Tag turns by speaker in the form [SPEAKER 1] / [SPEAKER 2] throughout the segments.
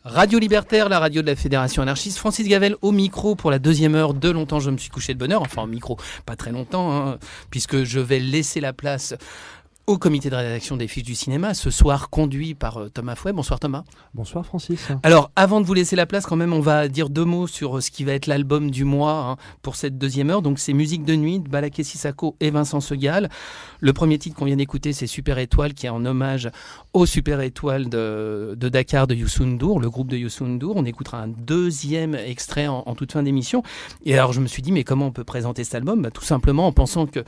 [SPEAKER 1] Radio Libertaire, la radio de la Fédération anarchiste. Francis Gavel au micro pour la deuxième heure de Longtemps je me suis couché de bonne heure. Enfin au micro, pas très longtemps, hein, puisque je vais laisser la place au comité de rédaction des Fiches du cinéma, ce soir conduit par Thomas Fouet. Bonsoir Thomas.
[SPEAKER 2] Bonsoir Francis.
[SPEAKER 1] Alors avant de vous laisser la place quand même, on va dire deux mots sur ce qui va être l'album du mois pour cette deuxième heure. Donc c'est Musique de nuit de Balaké Sissako et Vincent Segal. Le premier titre qu'on vient d'écouter, c'est Super Étoile, qui est en hommage aux Super Étoiles de Dakar de Youssou N'Dour, le groupe de Youssou N'Dour. On écoutera un deuxième extrait en toute fin d'émission. Et alors je me suis dit, mais comment on peut présenter cet album ? Tout simplement en pensant que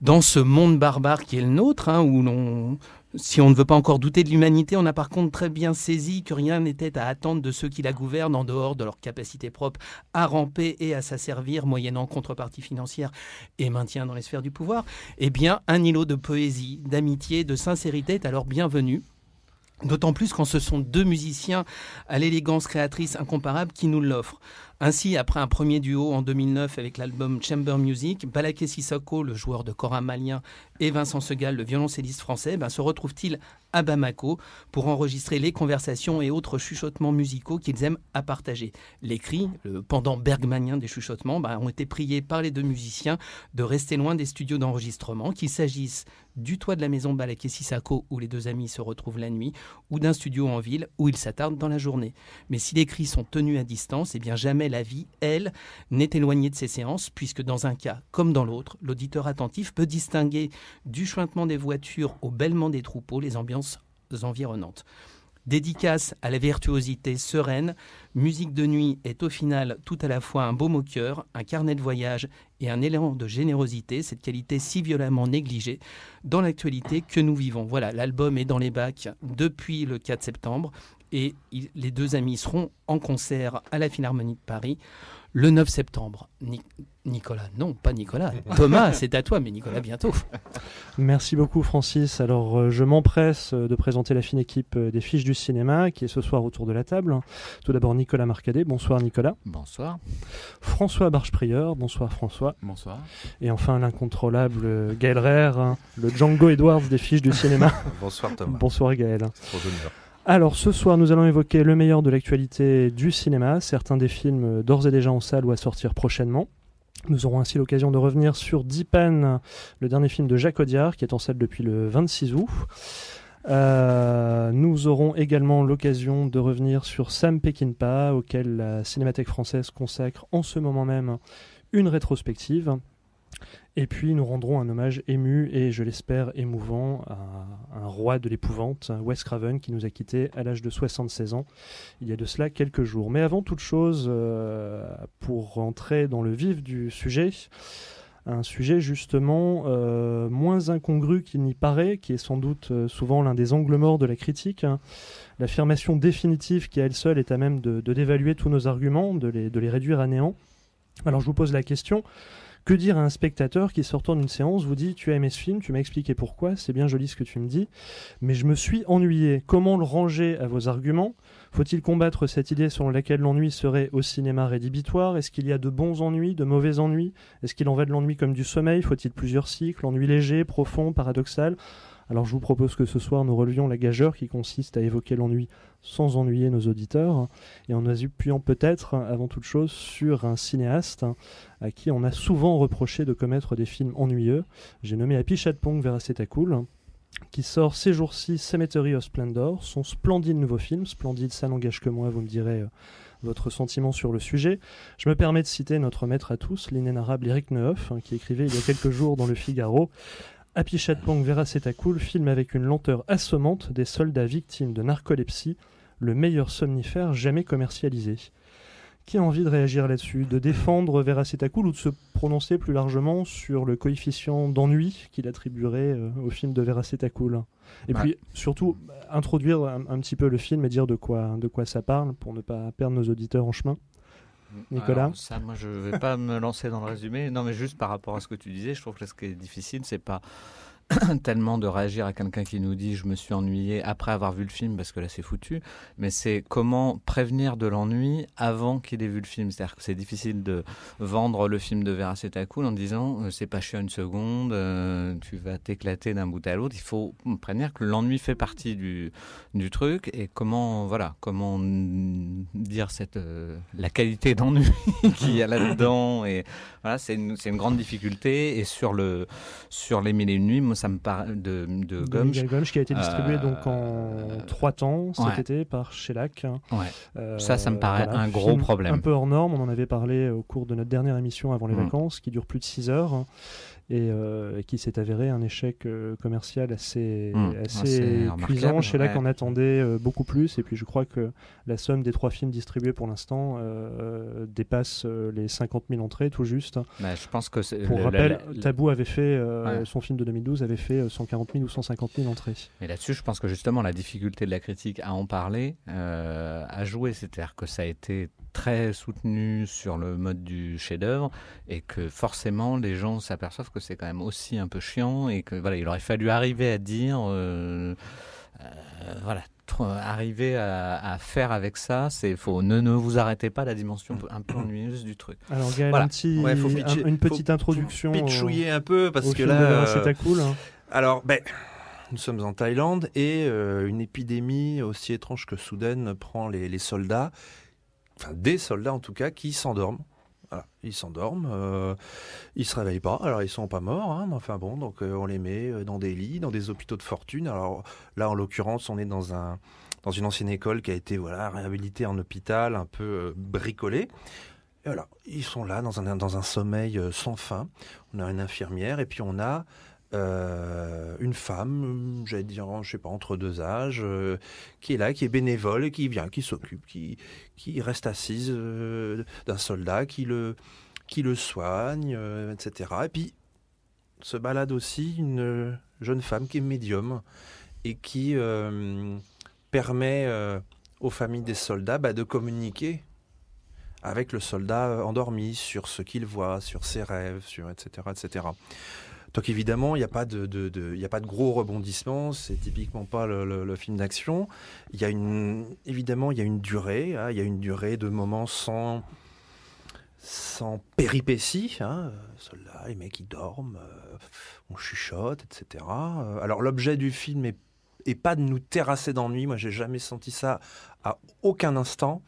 [SPEAKER 1] dans ce monde barbare qui est le nôtre, où si on ne veut pas encore douter de l'humanité, on a par contre très bien saisi que rien n'était à attendre de ceux qui la gouvernent en dehors de leur capacité propre à ramper et à s'asservir, moyennant contrepartie financière et maintien dans les sphères du pouvoir. Eh bien, un îlot de poésie, d'amitié, de sincérité est alors bienvenu. D'autant plus quand ce sont deux musiciens à l'élégance créatrice incomparable qui nous l'offrent. Ainsi, après un premier duo en 2009 avec l'album Chamber Music, Balaké Sissako, le joueur de kora malien, et Vincent Segal, le violoncelliste français, se retrouvent-ils à Bamako pour enregistrer les conversations et autres chuchotements musicaux qu'ils aiment à partager. Les cris, le pendant bergmanien des chuchotements, ont été priés par les deux musiciens de rester loin des studios d'enregistrement, qu'il s'agisse du toit de la maison Balaké Sissako où les deux amis se retrouvent la nuit, ou d'un studio en ville où ils s'attardent dans la journée. Mais si les cris sont tenus à distance, eh bien jamais la vie, elle, n'est éloignée de ces séances, puisque dans un cas comme dans l'autre, l'auditeur attentif peut distinguer du chuintement des voitures au bêlement des troupeaux les ambiances environnantes. Dédicace à la virtuosité sereine, Musique de nuit est au final tout à la fois un baume au cœur, un carnet de voyage et un élan de générosité, cette qualité si violemment négligée dans l'actualité que nous vivons. Voilà, l'album est dans les bacs depuis le 4 septembre et les deux amis seront en concert à la Philharmonie de Paris le 9 septembre. Nicolas, non, pas Nicolas. Thomas, c'est à toi, mais Nicolas, bientôt.
[SPEAKER 2] Merci beaucoup Francis. Alors je m'empresse de présenter la fine équipe des Fiches du cinéma qui est ce soir autour de la table. Tout d'abord Nicolas Marcadet, bonsoir Nicolas.
[SPEAKER 3] Bonsoir.
[SPEAKER 2] François Barche-Prieur, bonsoir François.
[SPEAKER 3] Bonsoir.
[SPEAKER 2] Et enfin l'incontrôlable Gaël Rère, le Django Edwards des Fiches du cinéma.
[SPEAKER 4] Bonsoir Thomas.
[SPEAKER 2] Bonsoir Gaël.
[SPEAKER 4] C'est trop d'honneur.
[SPEAKER 2] Alors ce soir nous allons évoquer le meilleur de l'actualité du cinéma, certains des films d'ores et déjà en salle ou à sortir prochainement. Nous aurons ainsi l'occasion de revenir sur Dipan, le dernier film de Jacques Audiard qui est en salle depuis le 26 août. Nous aurons également l'occasion de revenir sur Sam Peckinpah, auquel la Cinémathèque française consacre en ce moment même une rétrospective. Et puis nous rendrons un hommage ému et je l'espère émouvant à un roi de l'épouvante, Wes Craven, qui nous a quittés à l'âge de 76 ans, il y a de cela quelques jours. Mais avant toute chose, pour rentrer dans le vif du sujet, un sujet justement moins incongru qu'il n'y paraît, qui est sans doute souvent l'un des angles morts de la critique, l'affirmation définitive qui à elle seule est à même de dévaluer tous nos arguments, de les réduire à néant. Alors je vous pose la question. Que dire à un spectateur qui, sortant d'une séance, vous dit « Tu as aimé ce film, tu m'as expliqué pourquoi, c'est bien joli ce que tu me dis, mais je me suis ennuyé. Comment le ranger à vos arguments ? Faut-il combattre cette idée selon laquelle l'ennui serait au cinéma rédhibitoire ? Est-ce qu'il y a de bons ennuis, de mauvais ennuis ? Est-ce qu'il en va de l'ennui comme du sommeil ? Faut-il plusieurs cycles ? Ennui léger, profond, paradoxal ? Alors je vous propose que ce soir nous relevions la gageure qui consiste à évoquer l'ennui sans ennuyer nos auditeurs et en appuyant peut-être avant toute chose sur un cinéaste à qui on a souvent reproché de commettre des films ennuyeux. J'ai nommé Happy Chatpong Veracetakul qui sort ces jours-ci Cemetery of Splendor, son splendide nouveau film. Splendide, ça n'engage que moi, vous me direz votre sentiment sur le sujet. Je me permets de citer notre maître à tous, l'inénarrable Eric Nehoff, qui écrivait il y a quelques jours dans Le Figaro Happy Chatpong Veracetakul, film avec une lenteur assommante des soldats victimes de narcolepsie, le meilleur somnifère jamais commercialisé. Qui a envie de réagir là-dessus, de défendre Veracetakul ou de se prononcer plus largement sur le coefficient d'ennui qu'il attribuerait au film de Veracetakul ? Et puis surtout introduire un petit peu le film et dire de quoi ça parle pour ne pas perdre nos auditeurs en chemin. Nicolas ?
[SPEAKER 3] Alors, ça, moi, je ne vais pas me lancer dans le résumé. Non, mais juste par rapport à ce que tu disais, je trouve que ce qui est difficile, c'est pas tellement de réagir à quelqu'un qui nous dit « je me suis ennuyé après avoir vu le film » parce que là c'est foutu, mais c'est comment prévenir de l'ennui avant qu'il ait vu le film. C'est-à-dire que c'est difficile de vendre le film de Vera Setacool en disant « c'est pas chiant une seconde, tu vas t'éclater d'un bout à l'autre ». Il faut prévenir que l'ennui fait partie du truc et comment dire la qualité d'ennui qu'il y a là-dedans. Et voilà, c'est une grande difficulté. Et sur les Mille et une nuits, moi ça me parle de Gomsch.
[SPEAKER 2] Miguel Gomsch, qui a été distribué donc en 3 temps cet été par Shellac.
[SPEAKER 3] Ça me paraît un gros problème.
[SPEAKER 2] Un peu hors norme, on en avait parlé au cours de notre dernière émission avant les vacances, qui dure plus de 6 heures. Et qui s'est avéré un échec commercial assez cuisant. Shellac en attendait beaucoup plus, et puis je crois que la somme des 3 films distribués pour l'instant dépasse les 50 000 entrées tout juste.
[SPEAKER 3] Je pense que
[SPEAKER 2] pour rappel, Tabou avait fait son film de 2012 avait fait 140 000 ou 150 000 entrées.
[SPEAKER 3] Mais là-dessus, je pense que justement la difficulté de la critique à en parler a joué, c'est-à-dire que ça a été très soutenu sur le mode du chef-d'œuvre et que forcément les gens s'aperçoivent que c'est quand même aussi un peu chiant et que voilà, il aurait fallu arriver à dire arriver à faire avec ça, ne vous arrêtez pas la dimension un peu ennuyeuse du truc.
[SPEAKER 2] Alors Gaël, une petite introduction.
[SPEAKER 4] Pitchouiller un peu parce que
[SPEAKER 2] là c'est cool.
[SPEAKER 4] Alors nous sommes en Thaïlande et une épidémie aussi étrange que soudaine prend les soldats. Enfin, des soldats en tout cas, qui s'endorment. Voilà, ils s'endorment, ils se réveillent pas. Alors ils sont pas morts, mais enfin bon, donc on les met dans des lits, dans des hôpitaux de fortune. Alors là, en l'occurrence, on est dans une ancienne école qui a été réhabilitée en hôpital, un peu bricolée. Et voilà, ils sont là dans un sommeil sans fin. On a une infirmière et puis on a une femme, j'allais dire, je sais pas, entre 2 âges, qui est là, qui est bénévole et qui vient, qui s'occupe, qui reste assise d'un soldat, qui le soigne, etc. Et puis se balade aussi une jeune femme qui est médium et qui permet aux familles des soldats de communiquer avec le soldat endormi sur ce qu'il voit, sur ses rêves, etc., etc. Donc évidemment, il n'y a pas de gros rebondissements, c'est typiquement pas le film d'action. Évidemment, il y a une durée, il y a une durée de moments sans péripéties. Soldats, les mecs, ils dorment, on chuchote, etc. Alors l'objet du film est pas de nous terrasser d'ennui. Moi, j'ai jamais senti ça à aucun instant.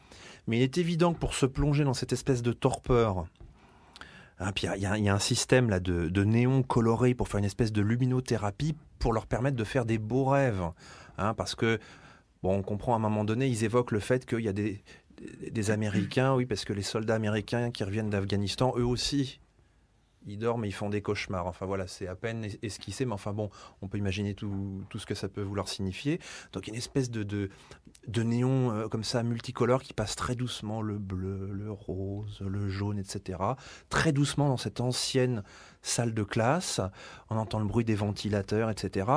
[SPEAKER 4] Mais il est évident que pour se plonger dans cette espèce de torpeur, puis il y a un système là de néons colorés pour faire une espèce de luminothérapie pour leur permettre de faire des beaux rêves. Parce que, on comprend à un moment donné, ils évoquent le fait qu'il y a des Américains, oui, parce que les soldats américains qui reviennent d'Afghanistan, eux aussi, ils dorment et ils font des cauchemars. Enfin voilà, c'est à peine esquissé, mais enfin bon, on peut imaginer tout ce que ça peut vouloir signifier. Donc il y a une espèce de néon comme ça, multicolore, qui passe très doucement, le bleu, le rose, le jaune, etc. Très doucement dans cette ancienne salle de classe. On entend le bruit des ventilateurs, etc.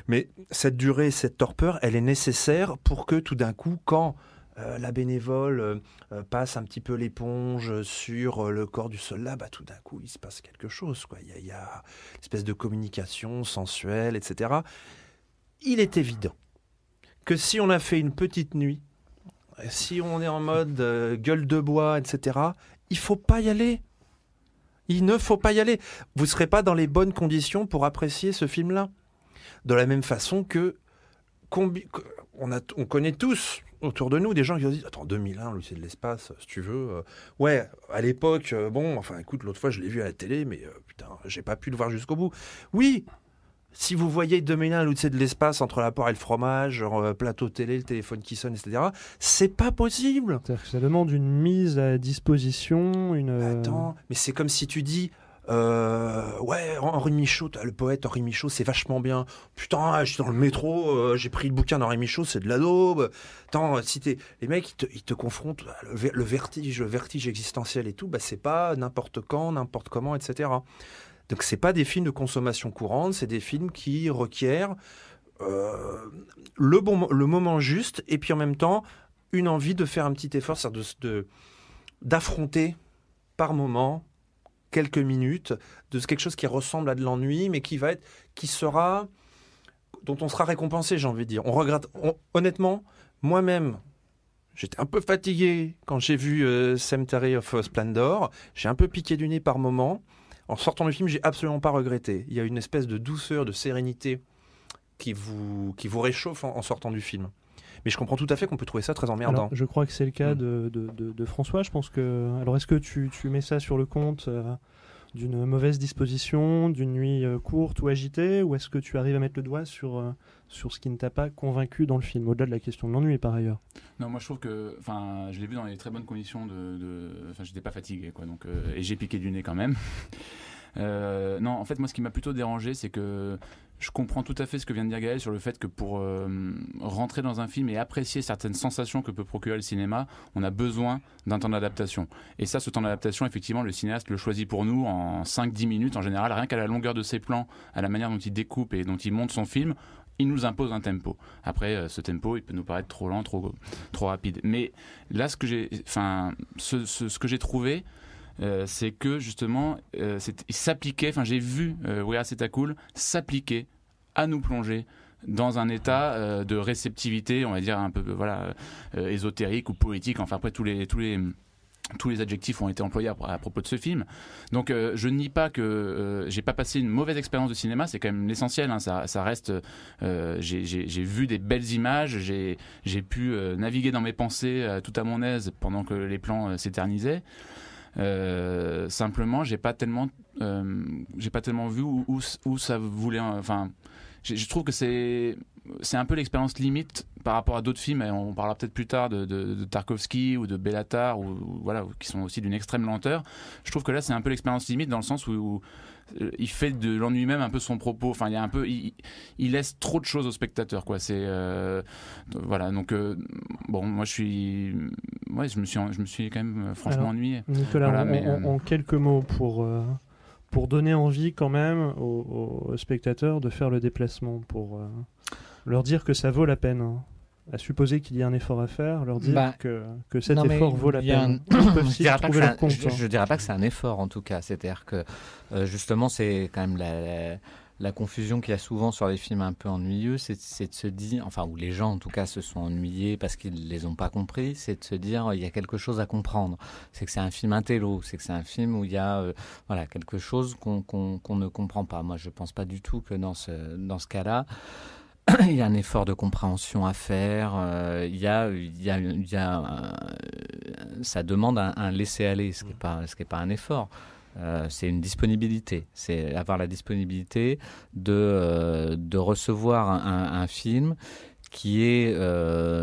[SPEAKER 4] Mais cette durée, cette torpeur, elle est nécessaire pour que tout d'un coup, quand la bénévole passe un petit peu l'éponge sur le corps du soldat, tout d'un coup, il se passe quelque chose, quoi. Il y a une espèce de communication sensuelle, etc. Il est évident que si on a fait une petite nuit, si on est en mode gueule de bois, etc., il faut pas y aller. Il ne faut pas y aller. Vous ne serez pas dans les bonnes conditions pour apprécier ce film-là. De la même façon que on connaît tous autour de nous des gens qui se disent « Attends, 2001, l'Odyssée de l'espace, si tu veux. Ouais, à l'époque, écoute, l'autre fois, je l'ai vu à la télé, mais putain, j'ai pas pu le voir jusqu'au bout. » Oui, si vous voyez 2001, l'Odyssée de l'espace, entre la poire et le fromage, plateau télé, le téléphone qui sonne, etc., c'est pas possible.
[SPEAKER 2] C'est-à-dire que ça demande une mise à disposition,
[SPEAKER 4] Attends, mais c'est comme si tu dis... Henri Michaud, le poète Henri Michaud, c'est vachement bien. Putain, je suis dans le métro, j'ai pris le bouquin d'Henri Michaud, c'est de la daube. Attends, les mecs, ils te confrontent le vertige existentiel et tout, c'est pas n'importe quand, n'importe comment, etc. Donc c'est pas des films de consommation courante, c'est des films qui requièrent le moment juste et puis en même temps une envie de faire un petit effort, c'est-à-dire d'affronter par moment quelques minutes de quelque chose qui ressemble à de l'ennui, mais dont on sera récompensé, j'ai envie de dire. Honnêtement, moi-même, j'étais un peu fatigué quand j'ai vu Cemetery of Splendor. J'ai un peu piqué du nez par moment. En sortant du film, j'ai absolument pas regretté. Il y a une espèce de douceur, de sérénité qui vous réchauffe en sortant du film. Mais je comprends tout à fait qu'on peut trouver ça très emmerdant.
[SPEAKER 2] Alors, je crois que c'est le cas de François. Je pense que. Alors, est-ce que tu mets ça sur le compte d'une mauvaise disposition, d'une nuit courte ou agitée, ou est-ce que tu arrives à mettre le doigt sur ce qui ne t'a pas convaincu dans le film, au-delà de la question de l'ennui par ailleurs?
[SPEAKER 5] Non, moi je trouve que, je l'ai vu dans les très bonnes conditions j'étais pas fatigué, quoi, donc, et j'ai piqué du nez quand même. Non, en fait, moi ce qui m'a plutôt dérangé, c'est que je comprends tout à fait ce que vient de dire Gaël sur le fait que pour rentrer dans un film et apprécier certaines sensations que peut procurer le cinéma, on a besoin d'un temps d'adaptation. Et ça, ce temps d'adaptation, effectivement, le cinéaste le choisit pour nous en 5-10 minutes en général, rien qu'à la longueur de ses plans, à la manière dont il découpe et dont il monte son film. Il nous impose un tempo. Après, ce tempo, il peut nous paraître trop lent, trop rapide. Mais là, ce que j'ai trouvé, c'est que justement, il s'appliquait. J'ai vu We Are C'est Cool s'appliquer à nous plonger dans un état de réceptivité, on va dire un peu ésotérique ou poétique. Enfin, après tous les adjectifs ont été employés à propos de ce film. Donc je nie pas que j'ai pas passé une mauvaise expérience de cinéma, c'est quand même l'essentiel, hein. Ça reste j'ai vu des belles images, j'ai pu naviguer dans mes pensées tout à mon aise pendant que les plans s'éternisaient. Simplement j'ai pas tellement vu où ça voulait, je trouve que c'est un peu l'expérience limite par rapport à d'autres films, et on parlera peut-être plus tard de Tarkovsky ou de Bellatar, qui sont aussi d'une extrême lenteur. Je trouve que là c'est un peu l'expérience limite dans le sens où il fait de l'ennui même un peu son propos. Il y a un peu, il laisse trop de choses au spectateur, quoi. C'est donc moi je me suis quand même franchement ennuyé.
[SPEAKER 2] Nicolas, en quelques mots pour donner envie quand même aux spectateurs de faire le déplacement, pour leur dire que ça vaut la peine, hein. À supposer qu'il y a un effort à faire, leur dire que cet effort vaut la peine.
[SPEAKER 3] Je dirais pas que c'est un effort, en tout cas. C'est-à-dire que justement, c'est quand même la confusion qu'il y a souvent sur les films un peu ennuyeux, c'est de se dire, où les gens en tout cas se sont ennuyés parce qu'ils les ont pas compris, c'est de se dire il y a quelque chose à comprendre. C'est que c'est un film intello, c'est que c'est un film où il y a quelque chose qu'on ne comprend pas. Moi, je pense pas du tout que dans ce cas-là, il y a un effort de compréhension à faire. Ça demande un laisser-aller, ce qui est pas un effort. C'est une disponibilité. C'est avoir la disponibilité de recevoir un film qui est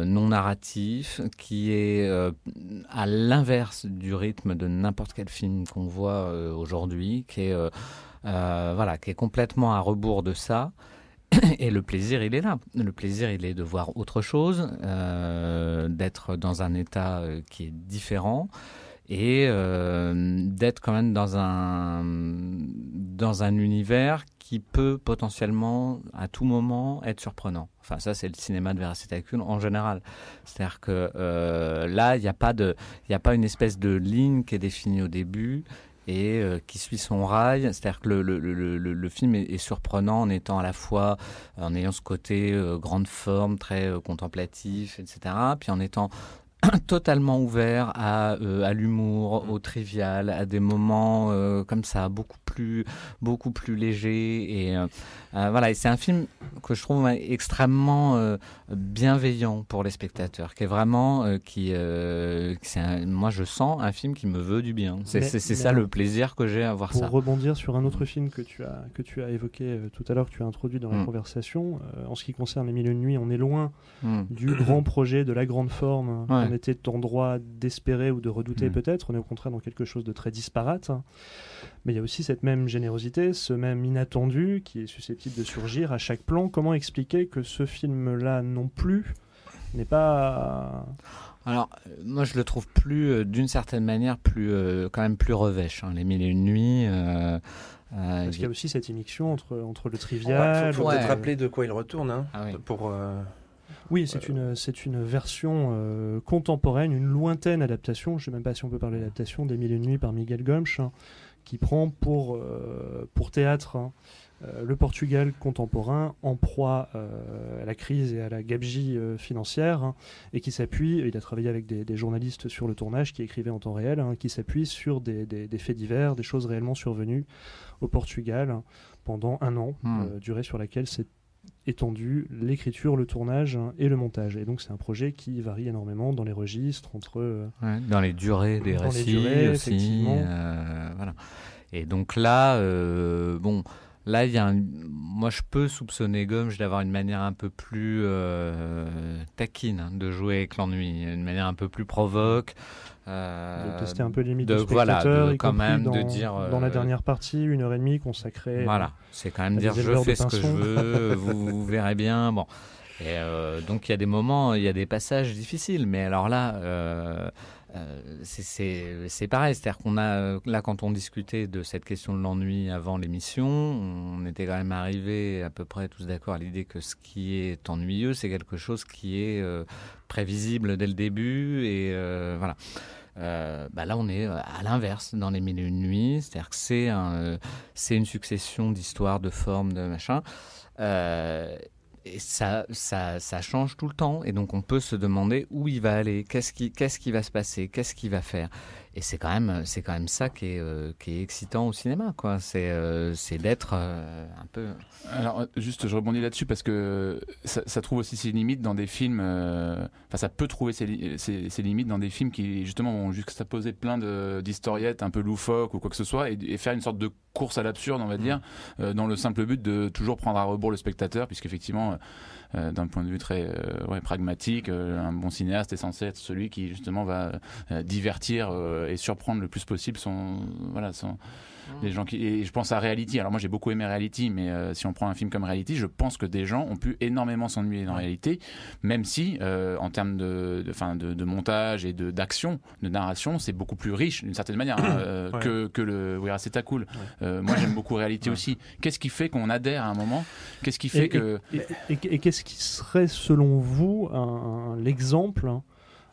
[SPEAKER 3] non narratif, qui est à l'inverse du rythme de n'importe quel film qu'on voit aujourd'hui, qui est complètement à rebours de ça. Et le plaisir, il est là. Le plaisir, il est de voir autre chose, d'être dans un état qui est différent, et d'être quand même dans un univers qui peut potentiellement, à tout moment, être surprenant. Ça, c'est le cinéma de Veracitacul en général. C'est-à-dire que là, il n'y a pas une espèce de ligne qui est définie au début et qui suit son rail. C'est-à-dire que le film est surprenant en étant à la fois, en ayant ce côté grande forme, très contemplatif, etc., puis en étant totalement ouvert à l'humour, au trivial, à des moments comme ça, beaucoup plus légers. Et et c'est un film que je trouve extrêmement bienveillant pour les spectateurs, qui est vraiment moi je sens un film qui me veut du bien. C'est ça le plaisir que j'ai à voir ça.
[SPEAKER 2] Pour rebondir sur un autre film que tu as évoqué tout à l'heure, que tu as introduit dans la conversation, en ce qui concerne Les Mille et une nuits, on est loin du grand projet, de la grande forme qu'on était en droit d'espérer ou de redouter peut-être. On est au contraire dans quelque chose de très disparate. Mais il y a aussi cette même générosité, ce même inattendu qui est susceptible de surgir à chaque plan. Comment expliquer que ce film-là non plus n'est pas...
[SPEAKER 3] Alors, moi je le trouve d'une certaine manière, quand même plus revêche, Les Mille et une nuits.
[SPEAKER 2] Parce qu'il y a aussi cette immixtion entre le trivial...
[SPEAKER 4] Il faut peut-être rappeler de quoi il retourne,
[SPEAKER 2] Oui, c'est une version contemporaine, une lointaine adaptation, je ne sais même pas si on peut parler d'adaptation, des Mille et une nuits par Miguel Gomsch, qui prend pour théâtre le Portugal contemporain en proie à la crise et à la gabegie financière, et qui s'appuie, il a travaillé avec des journalistes sur le tournage qui écrivaient en temps réel, qui s'appuie sur des faits divers, des choses réellement survenues au Portugal pendant un an, durée sur laquelle s'est étendu l'écriture, le tournage et le montage. Et donc c'est un projet qui varie énormément dans les registres,
[SPEAKER 3] dans les durées des récits aussi. Voilà. Et donc là, là, moi, je peux soupçonner Gomge d'avoir une manière un peu plus taquine de jouer avec l'ennui, une manière un peu plus provoque.
[SPEAKER 2] De tester un peu les limites du spectateur, quand même, de dire... Dans la dernière partie, 1h30 consacrée...
[SPEAKER 3] Voilà, c'est quand même dire je fais ce que je veux, vous verrez bien. Bon. Et donc, il y a des moments, il y a des passages difficiles, mais alors là... c'est pareil, c'est-à-dire qu'on a là, quand on discutait de cette question de l'ennui avant l'émission, on était quand même arrivés à peu près tous d'accord à l'idée que ce qui est ennuyeux, c'est quelque chose qui est prévisible dès le début, et voilà. Là on est à l'inverse dans les 1001 nuits, c'est-à-dire que c'est une succession d'histoires, de formes, de machin. Et ça change tout le temps, et donc on peut se demander où il va aller, qu'est-ce qui va se passer, qu'est-ce qu'il va faire. Et c'est quand même ça qui est excitant au cinéma, quoi. C'est d'être un peu...
[SPEAKER 5] Alors juste, je rebondis là-dessus parce que ça trouve aussi ses limites dans des films. Ça peut trouver ses limites dans des films qui justement vont juxtaposer plein d'historiettes un peu loufoques ou quoi que ce soit, et faire une sorte de course à l'absurde, on va dire, dans le simple but de toujours prendre à rebours le spectateur, puisqu'effectivement, d'un point de vue très pragmatique, un bon cinéaste est censé être celui qui justement va divertir et surprendre le plus possible les gens et je pense à Reality. Alors moi j'ai beaucoup aimé Reality, mais si on prend un film comme Reality, je pense que des gens ont pu énormément s'ennuyer dans Reality, même si en termes de montage et d'action, de narration, c'est beaucoup plus riche d'une certaine manière que le We Are C'est Cool. Moi j'aime beaucoup Reality aussi. Qu'est-ce qui fait qu'on adhère à un moment? Qu'est-ce qui fait que...
[SPEAKER 2] Et qu'est-ce qui serait selon vous l'exemple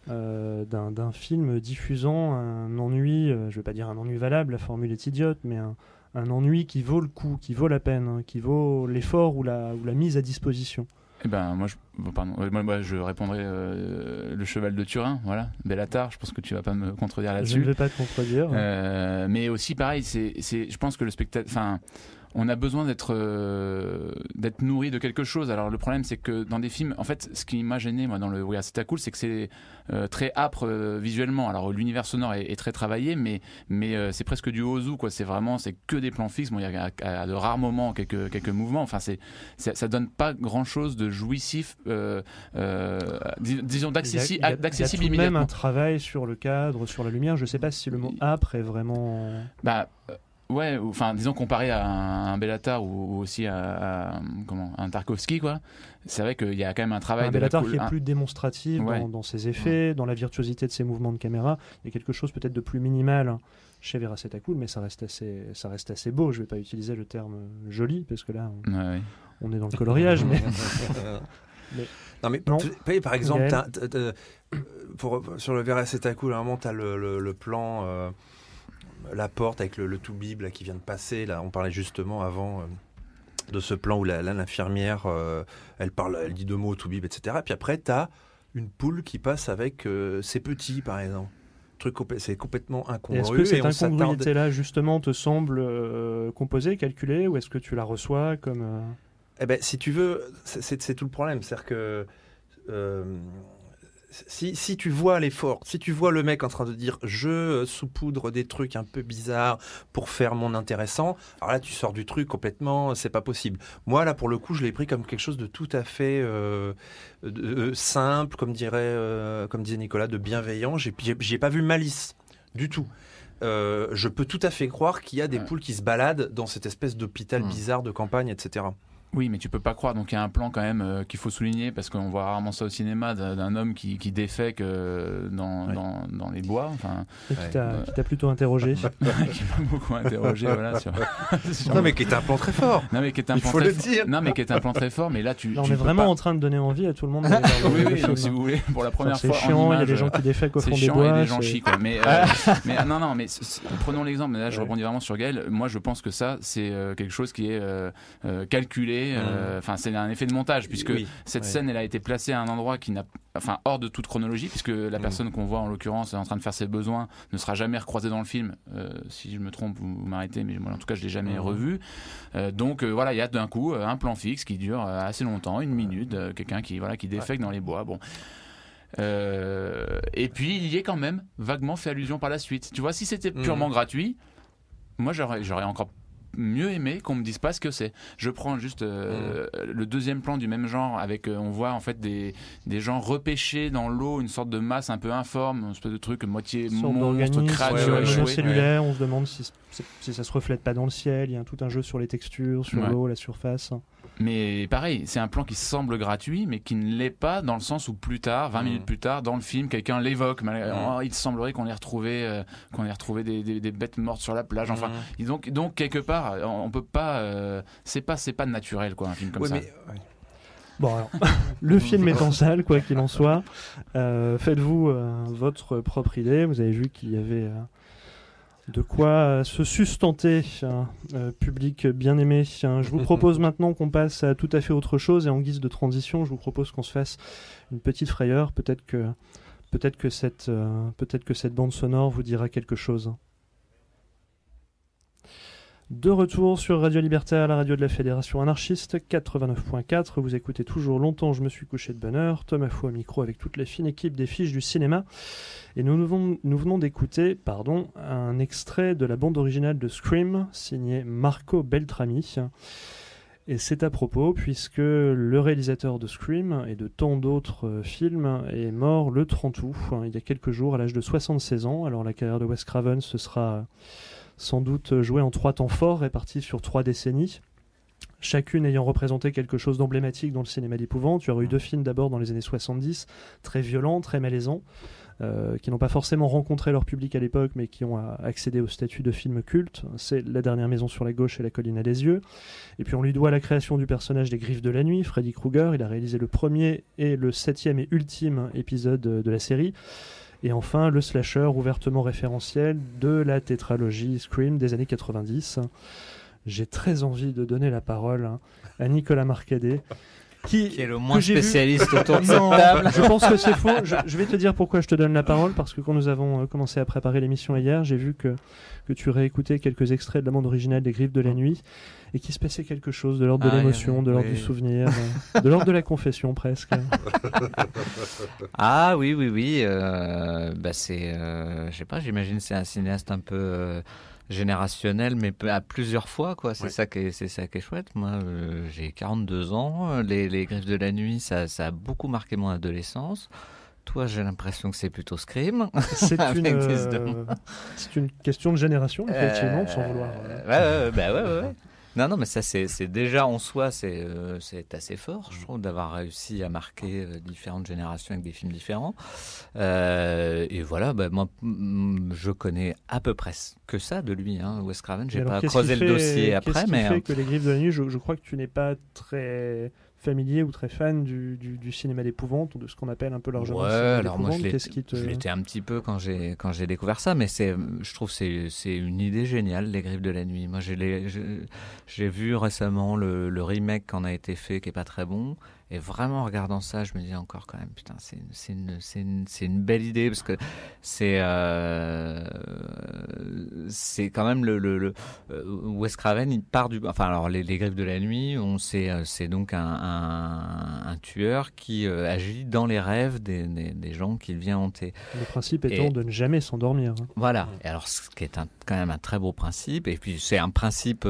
[SPEAKER 2] d'un film diffusant un ennui, je ne vais pas dire un ennui valable, la formule est idiote, mais un ennui qui vaut le coup, qui vaut la peine, qui vaut l'effort ou la mise à disposition?
[SPEAKER 5] Eh ben, moi, je répondrai Le Cheval de Turin, voilà, Bellatar. Je pense que tu vas pas me contredire là-dessus.
[SPEAKER 2] Je ne vais pas te contredire.
[SPEAKER 5] Mais aussi, pareil, je pense que le spectateur... on a besoin d'être nourri de quelque chose. Alors le problème, c'est que dans des films, en fait, ce qui m'a gêné moi dans le We Are C'est Cool, c'est que c'est très âpre visuellement. Alors l'univers sonore est très travaillé, mais c'est presque du Ozu, quoi. C'est que des plans fixes. Bon, il y a à de rares moments quelques mouvements. Enfin, ça donne pas grand chose de jouissif, disons d'accessible immédiatement.
[SPEAKER 2] Il y a tout de même un travail sur le cadre, sur la lumière. Je sais pas si le mot âpre est vraiment...
[SPEAKER 5] Ouais, enfin, disons comparé à un Bellatar ou aussi à un Tarkovsky, quoi. C'est vrai qu'il y a quand même un travail.
[SPEAKER 2] Un Bellatar qui est plus démonstratif dans ses effets, dans la virtuosité de ses mouvements de caméra. Il y a quelque chose peut-être de plus minimal chez Vera C'est Cool, mais ça reste assez beau. Je vais pas utiliser le terme joli parce que là, on est dans le coloriage, mais.
[SPEAKER 4] Par exemple, sur le Vera C'est Cool, à un moment, tu as le plan. La porte avec le tout bible qui vient de passer. Là, on parlait justement avant de ce plan où l'infirmière, elle dit 2 mots au tout bible, etc. Et puis après, tu as une poule qui passe avec ses petits, par exemple. C'est complètement incongru.
[SPEAKER 2] Est-ce que cette incongruité-là, justement, te semble composée, calculée, ou est-ce que tu la reçois comme...
[SPEAKER 4] Eh ben, si tu veux, c'est tout le problème. C'est-à-dire que... Si tu vois l'effort, si tu vois le mec en train de dire je saupoudre des trucs un peu bizarres pour faire mon intéressant, alors là tu sors du truc complètement, c'est pas possible. Moi là pour le coup je l'ai pris comme quelque chose de tout à fait simple, comme disait Nicolas, de bienveillant. J'y ai pas vu malice du tout. Je peux tout à fait croire qu'il y a des poules qui se baladent dans cette espèce d'hôpital bizarre de campagne, etc.
[SPEAKER 5] Oui, mais tu peux pas croire. Donc il y a un plan quand même qu'il faut souligner parce qu'on voit rarement ça au cinéma d'un homme qui défèque dans les bois. Enfin,
[SPEAKER 2] et qui t'a plutôt interrogé.
[SPEAKER 5] Qui m'a beaucoup interrogé, voilà. Sur...
[SPEAKER 4] Non, mais qui est un plan très fort.
[SPEAKER 5] Non, mais qui est un
[SPEAKER 4] Il
[SPEAKER 5] plan
[SPEAKER 4] faut
[SPEAKER 5] très
[SPEAKER 4] le dire.
[SPEAKER 5] Non, mais qui est un plan très fort. Mais là,
[SPEAKER 2] on est vraiment en train de donner envie à tout le monde.
[SPEAKER 5] Oui, donc si vous voulez, pour la première fois,
[SPEAKER 2] c'est chiant. Il y a des gens qui défèquent au fond des bois.
[SPEAKER 5] C'est chiant et des gens chient, quoi. Mais non, mais prenons l'exemple. Mais là, je rebondis vraiment sur Gaël. Moi, je pense que ça, c'est quelque chose qui est calculé. Enfin, c'est un effet de montage puisque cette scène, elle a été placée à un endroit qui n'a, enfin, hors de toute chronologie, puisque la personne qu'on voit en l'occurrence en train de faire ses besoins ne sera jamais recroisée dans le film. Si je me trompe, vous m'arrêtez, mais moi, en tout cas, je l'ai jamais revu. Donc voilà, il y a d'un coup un plan fixe qui dure assez longtemps, 1 minute, quelqu'un qui défèque dans les bois. Bon. Et puis il y est quand même vaguement fait allusion par la suite. Tu vois, si c'était purement gratuit, moi j'aurais encore mieux aimé qu'on me dise pas ce que c'est. Je prends juste le deuxième plan du même genre avec on voit en fait des gens repêchés dans l'eau, une sorte de masse un peu informe, une espèce de truc moitié monstre, créature échouée.
[SPEAKER 2] Cellulaire, on se demande si ça se reflète pas dans le ciel. Il y a tout un jeu sur les textures, sur l'eau, la surface.
[SPEAKER 5] Mais pareil, c'est un plan qui semble gratuit, mais qui ne l'est pas dans le sens où plus tard, 20 minutes plus tard, dans le film, quelqu'un l'évoque. Il semblerait qu'on ait retrouvé des bêtes mortes sur la plage. Enfin, donc quelque part, on peut pas. C'est pas naturel, quoi, un film comme ça.
[SPEAKER 2] Bon, alors, le film est en salle, quoi qu'il en soit. Faites-vous votre propre idée. Vous avez vu qu'il y avait de quoi se sustenter, public bien aimé. Je vous propose maintenant qu'on passe à tout à fait autre chose, et en guise de transition, je vous propose qu'on se fasse une petite frayeur. Peut-être que cette bande sonore vous dira quelque chose. De retour sur Radio Libertaire, la radio de la Fédération anarchiste, 89.4. Vous écoutez toujours Longtemps je me suis couché de bonne heure. Thomas Fou au micro avec toute la fine équipe des Fiches du cinéma. Et nous venons d'écouter un extrait de la bande originale de Scream, signé Marco Beltrami. Et c'est à propos, puisque le réalisateur de Scream et de tant d'autres films est mort le 30 août, il y a quelques jours, à l'âge de 76 ans. Alors la carrière de Wes Craven, ce sera sans doute joué en 3 temps forts répartis sur 3 décennies, chacune ayant représenté quelque chose d'emblématique dans le cinéma d'épouvante. Tu as eu 2 films d'abord dans les années 70, très violents, très malaisants, qui n'ont pas forcément rencontré leur public à l'époque, mais qui ont accédé au statut de film culte. C'est La dernière maison sur la gauche et La colline à des yeux. Et puis on lui doit la création du personnage des Griffes de la nuit, Freddy Krueger. Il a réalisé le premier et le 7e et ultime épisode de la série. Et enfin, le slasher ouvertement référentiel de la tétralogie Scream des années 90. J'ai très envie de donner la parole à Nicolas Marcadet, qui est le moins spécialiste autour de cette table. Je pense que c'est faux. Je vais te dire pourquoi je te donne la parole, parce que quand nous avons commencé à préparer l'émission hier, j'ai vu que tu réécoutais quelques extraits de la bande originale des Griffes de la nuit, et qu'il se passait quelque chose de l'ordre de l'émotion, de l'ordre du souvenir, de l'ordre de la confession presque.
[SPEAKER 6] Ah oui. C'est, je sais pas, j'imagine c'est un cinéaste un peu générationnel, mais à plusieurs fois, quoi. C'est ça qui est chouette. Moi, j'ai 42 ans. Les Griffes de la nuit, ça a beaucoup marqué mon adolescence. Toi, j'ai l'impression que c'est plutôt Scream.
[SPEAKER 2] C'est une question de génération, effectivement, sans vouloir.
[SPEAKER 6] Ouais. Non, mais ça, c'est déjà en soi, c'est assez fort, je trouve, d'avoir réussi à marquer différentes générations avec des films différents. Et voilà, moi, je connais à peu près que ça de lui, Wes Craven. J'ai pas creusé le dossier après, mais.
[SPEAKER 2] Qu'est-ce qui fait que les Griffes de la nuit, je crois que tu n'es pas très familier ou très fan du cinéma d'épouvante, ou de ce qu'on appelle un peu largement le cinéma
[SPEAKER 6] alors moi
[SPEAKER 2] d'épouvante.
[SPEAKER 6] Je l'étais un petit peu quand j'ai découvert ça, mais je trouve que c'est une idée géniale, les Griffes de la nuit. Moi j'ai vu récemment le remake qui en a été fait, qui est pas très bon, et vraiment en regardant ça, je me dis encore quand même, putain, c'est une belle idée, parce que c'est quand même le Wes Craven, il part alors les Griffes de la nuit, c'est donc un tueur qui agit dans les rêves des gens qu'il vient hanter.
[SPEAKER 2] Le principe étant de ne jamais s'endormir.
[SPEAKER 6] Voilà. Et alors, ce qui est quand même un très beau principe, et puis c'est un principe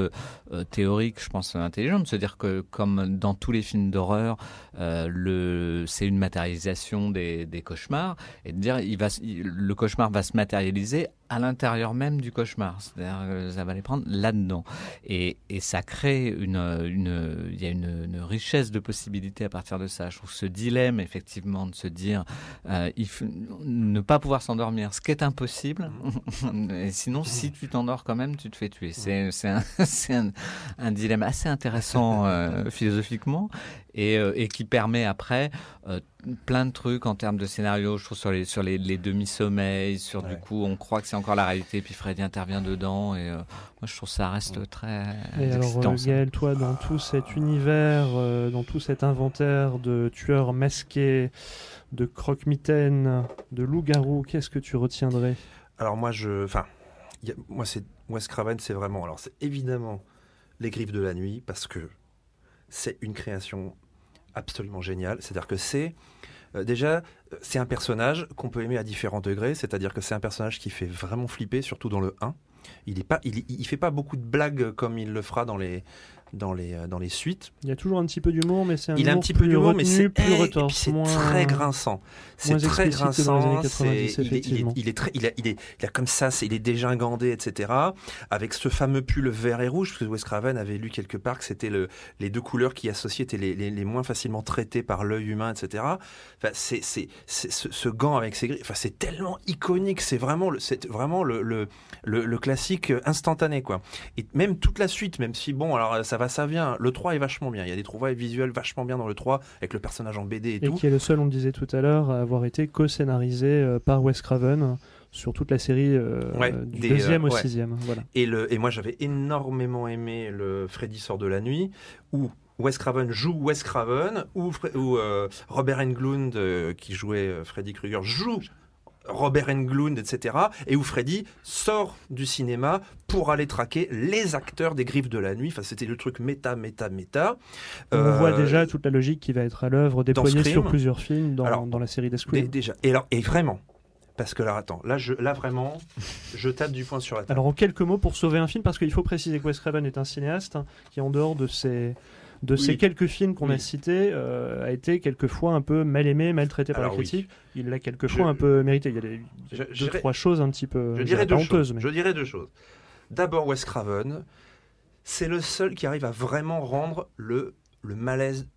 [SPEAKER 6] théorique, je pense, intelligent, de se dire que, comme dans tous les films d'horreur, c'est une matérialisation des cauchemars, et de dire le cauchemar va se matérialiser à l'intérieur même du cauchemar, c'est-à-dire ça va les prendre là-dedans, et ça crée il y a une richesse de possibilités à partir de ça. Je trouve ce dilemme effectivement de se dire ne pas pouvoir s'endormir, ce qui est impossible, et sinon si tu t'endors quand même tu te fais tuer. C'est un dilemme assez intéressant philosophiquement, et qui permet après plein de trucs en termes de scénario, je trouve, sur les demi-sommeils, du coup on croit que c'est encore la réalité, puis Freddy intervient dedans, et moi je trouve que ça reste très excitant.
[SPEAKER 2] Alors Gaël, toi, dans tout cet univers, dans tout cet inventaire de tueurs masqués, de croque-mitaines, de loups-garous, qu'est-ce que tu retiendrais?
[SPEAKER 4] Alors moi, c'est Wes Craven, c'est vraiment... Alors c'est évidemment Les Griffes de la Nuit, parce que c'est une création absolument géniale. C'est-à-dire que c'est un personnage qu'on peut aimer à différents degrés. C'est-à-dire que c'est un personnage qui fait vraiment flipper, surtout dans le 1. Il fait pas beaucoup de blagues comme il le fera dans les suites.
[SPEAKER 2] Il y a toujours un petit peu d'humour, mais c'est un
[SPEAKER 4] il a un
[SPEAKER 2] humour
[SPEAKER 4] petit peu d'humour, mais c'est
[SPEAKER 2] plus retors,
[SPEAKER 4] c'est
[SPEAKER 2] moins,
[SPEAKER 4] très grinçant. C'est très grinçant. Il a comme ça, il est dégingandé, etc. Avec ce fameux pull vert et rouge, parce que Wes Craven avait lu quelque part que c'était les deux couleurs qui associaient étaient les moins facilement traitées par l'œil humain, etc. Enfin, c'est ce gant avec ses grilles. Enfin, c'est tellement iconique. C'est vraiment le classique instantané, quoi. Et même toute la suite, même si bon, alors ça vient. Le 3 est vachement bien. Il y a des trouvailles visuelles vachement bien dans le 3 avec le personnage en BD et tout.
[SPEAKER 2] Et qui est le seul, on le disait tout à l'heure, à avoir été co-scénarisé par Wes Craven sur toute la série du deuxième au sixième. Voilà.
[SPEAKER 4] Et moi, j'avais énormément aimé le Freddy sort de la nuit, où Wes Craven joue Wes Craven, où Robert Englund, qui jouait Freddy Krueger, joue Robert Englund, etc. Et où Freddy sort du cinéma pour aller traquer les acteurs des Griffes de la Nuit. Enfin, c'était le truc méta.
[SPEAKER 2] On voit déjà toute la logique qui va être à l'œuvre, déployée sur plusieurs films dans la série des Scream.
[SPEAKER 4] Déjà. Et vraiment, parce que là, attends, là vraiment, je tape du poing sur la table.
[SPEAKER 2] Alors en quelques mots, pour sauver un film, parce qu'il faut préciser que Wes Craven est un cinéaste qui, en dehors de ces quelques films qu'on a cités, a été quelquefois un peu mal aimé, maltraité par la critique. Il l'a quelquefois un peu mérité. Il y a trois choses un petit peu honteuses.
[SPEAKER 4] Je dirais deux choses. D'abord, Wes Craven, c'est le seul qui arrive à vraiment rendre le malaise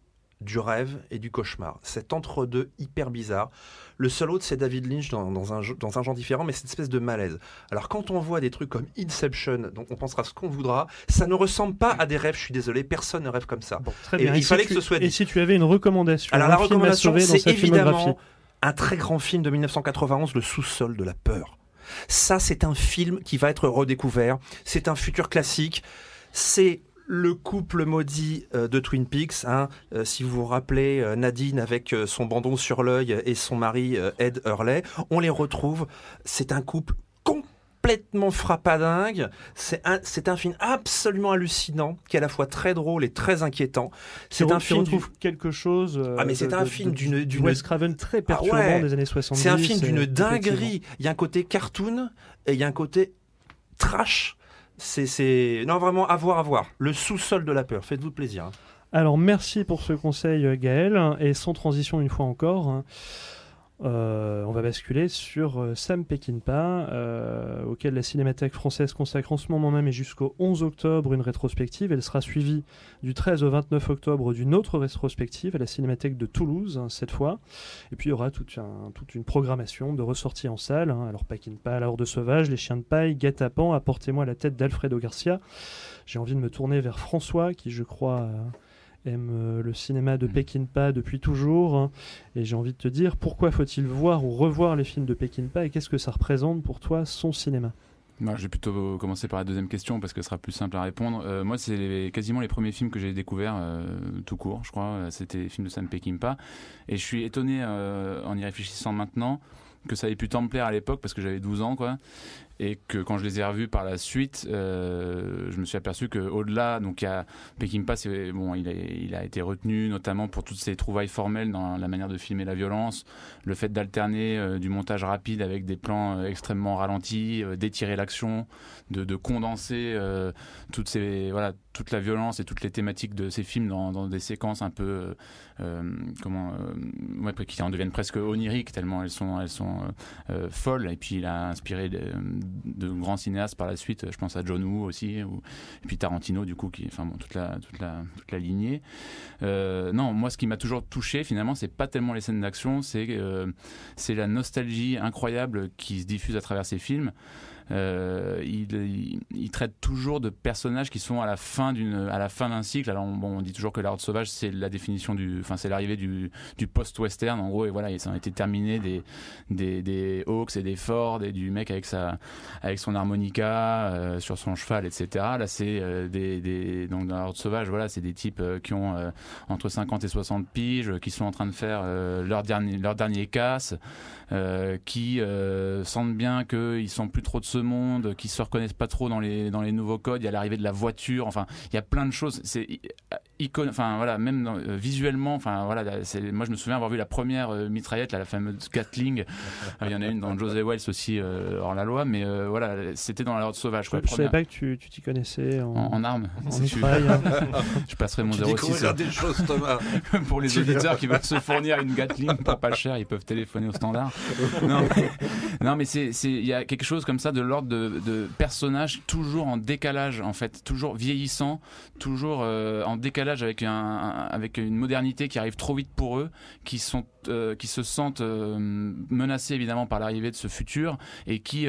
[SPEAKER 4] du rêve et du cauchemar. Cet entre-deux hyper bizarre. Le seul autre, c'est David Lynch dans un genre différent, mais cette espèce de malaise. Alors quand on voit des trucs comme Inception, dont on pensera ce qu'on voudra, ça ne ressemble pas à des rêves, je suis désolé, personne ne rêve comme ça.
[SPEAKER 2] Bon, très bien.
[SPEAKER 4] Il fallait que ce soit dit.
[SPEAKER 2] Et si tu avais une recommandation?
[SPEAKER 4] Alors la recommandation, c'est évidemment
[SPEAKER 2] filmographie.
[SPEAKER 4] Un très grand film de 1991, Le sous-sol de la peur. Ça, c'est un film qui va être redécouvert. C'est un futur classique. C'est le couple maudit de Twin Peaks, si vous vous rappelez, Nadine avec son bandon sur l'œil et son mari Ed Hurley, on les retrouve. C'est un couple complètement frappadingue. C'est un film absolument hallucinant, qui est à la fois très drôle et très inquiétant.
[SPEAKER 2] C'est un film quelque chose.
[SPEAKER 4] Mais c'est un film d'une
[SPEAKER 2] Wes Craven très perturbant des années 70.
[SPEAKER 4] C'est un film d'une dinguerie. Il y a un côté cartoon et il y a un côté trash. Non, vraiment, à voir. Le sous-sol de la peur. Faites-vous plaisir.
[SPEAKER 2] Alors, merci pour ce conseil, Gaël. Et sans transition, une fois encore, on va basculer sur Sam Peckinpah, auquel la Cinémathèque française consacre en ce moment même et jusqu'au 11 octobre une rétrospective. Elle sera suivie du 13 au 29 octobre d'une autre rétrospective à la Cinémathèque de Toulouse, cette fois. Et puis il y aura toute une programmation de ressorties en salle. Alors Peckinpah, La Horde sauvage, Les chiens de paille, Guet-apens, Apportez-moi la tête d'Alfredo Garcia. J'ai envie de me tourner vers François, qui je crois aime le cinéma de Peckinpah depuis toujours, et j'ai envie de te dire, pourquoi faut-il voir ou revoir les films de Peckinpah, et qu'est-ce que ça représente pour toi, son cinéma?
[SPEAKER 5] Je vais plutôt commencer par la deuxième question parce que ce sera plus simple à répondre. Moi, c'est quasiment les premiers films que j'ai découverts tout court, je crois. C'était les films de Sam Peckinpah, et je suis étonné en y réfléchissant maintenant que ça ait pu tant me plaire à l'époque parce que j'avais 12 ans, quoi. Et que quand je les ai revus par la suite, je me suis aperçu qu'au-delà, donc il y a Peckinpah, il a été retenu notamment pour toutes ses trouvailles formelles dans la manière de filmer la violence, le fait d'alterner du montage rapide avec des plans extrêmement ralentis, d'étirer l'action, de condenser toute la violence et toutes les thématiques de ces films dans des séquences un peu qui en deviennent presque oniriques tellement elles sont folles. Et puis il a inspiré de grands cinéastes par la suite. Je pense à John Woo aussi, et puis Tarantino du coup, toute la lignée. Non, moi ce qui m'a toujours touché finalement, c'est pas tellement les scènes d'action, c'est la nostalgie incroyable qui se diffuse à travers ces films. Il traite toujours de personnages qui sont à la fin d'un cycle. Alors on dit toujours que La Horde sauvage, c'est la définition c'est l'arrivée du post-western en gros, et voilà, ça a été terminé des Hawks et des Ford et du mec avec son harmonica sur son cheval, etc. Là c'est donc dans La Horde sauvage, voilà, c'est des types qui ont entre 50 et 60 piges, qui sont en train de faire leur dernier casse, qui sentent bien qu'ils sont plus trop de ce monde, qui se reconnaissent pas trop dans les nouveaux codes. Il y a l'arrivée de la voiture, enfin il y a plein de choses, c'est icône, enfin voilà, même visuellement, enfin voilà, moi je me souviens avoir vu la première mitraillette là, la fameuse Gatling. Il y en a une dans José Wells aussi, hors la loi, mais voilà, c'était dans La Horde sauvage, quoi.
[SPEAKER 2] Je savais pas que tu t'y connaissais
[SPEAKER 5] en armes.
[SPEAKER 2] En mitraille.
[SPEAKER 5] Je passerai mon
[SPEAKER 4] Tu
[SPEAKER 5] 06
[SPEAKER 4] découvriras des choses, Thomas.
[SPEAKER 5] pour les auditeurs qui veulent se fournir une Gatling pour pas cher, ils peuvent téléphoner au standard. Non mais il y a quelque chose comme ça de l'ordre de personnages toujours en décalage, en fait, toujours vieillissant, toujours en décalage avec une modernité qui arrive trop vite pour eux, qui se sentent menacés évidemment par l'arrivée de ce futur, et qui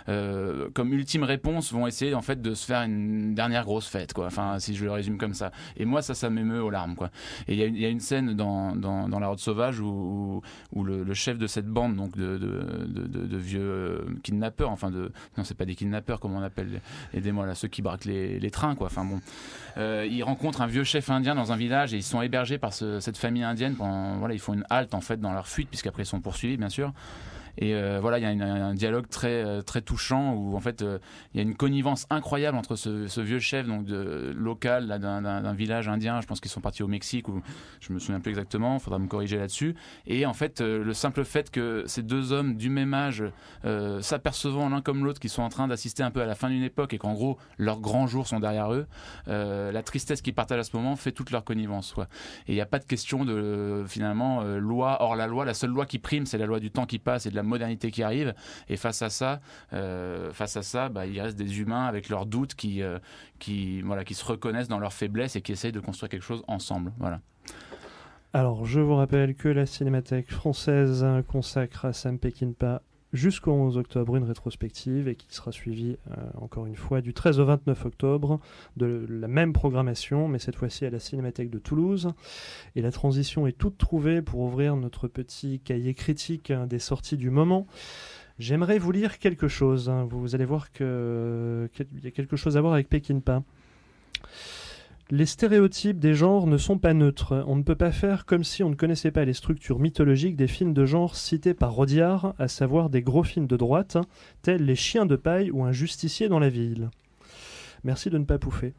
[SPEAKER 5] comme ultime réponse vont essayer en fait de se faire une dernière grosse fête, quoi. Enfin, si je le résume comme ça. Et moi ça m'émeut aux larmes, quoi. Et il y a une scène dans La Horde sauvage où le chef de cette bande, donc de vieux kidnappeurs, non, c'est pas des kidnappeurs, comment on appelle, aidez-moi là, ceux qui braquent les trains, quoi. Enfin bon, ils rencontrent un vieux chef indien dans un village et ils sont hébergés par cette famille indienne voilà, ils font une halte en fait dans leur fuite, puisqu'après ils sont poursuivis bien sûr. Et voilà, il y a un dialogue très très touchant où en fait il y a une connivence incroyable entre ce vieux chef donc local là, d'un village indien, je pense qu'ils sont partis au Mexique, ou je me souviens plus exactement, faudra me corriger là-dessus. Et en fait le simple fait que ces deux hommes du même âge s'apercevant l'un comme l'autre qu'ils sont en train d'assister un peu à la fin d'une époque et qu'en gros leurs grands jours sont derrière eux, la tristesse qu'ils partagent à ce moment fait toute leur connivence, quoi. Et il n'y a pas de question de finalement loi hors la loi. La seule loi qui prime, c'est la loi du temps qui passe et de la modernité qui arrive. Et face à ça, il reste des humains avec leurs doutes qui se reconnaissent dans leurs faiblesses et qui essayent de construire quelque chose ensemble. Voilà.
[SPEAKER 2] Alors, je vous rappelle que la Cinémathèque française consacre à Sam Peckinpah jusqu'au 11 octobre une rétrospective, et qui sera suivie encore une fois du 13 au 29 octobre de la même programmation, mais cette fois-ci à la Cinémathèque de Toulouse. Et la transition est toute trouvée pour ouvrir notre petit cahier critique des sorties du moment. J'aimerais vous lire quelque chose. Vous allez voir qu'il y a quelque chose à voir avec Peckinpah. Les stéréotypes des genres ne sont pas neutres. On ne peut pas faire comme si on ne connaissait pas les structures mythologiques des films de genre cités par Rodiard, à savoir des gros films de droite, tels Les Chiens de paille ou Un justicier dans la ville. Merci de ne pas pouffer.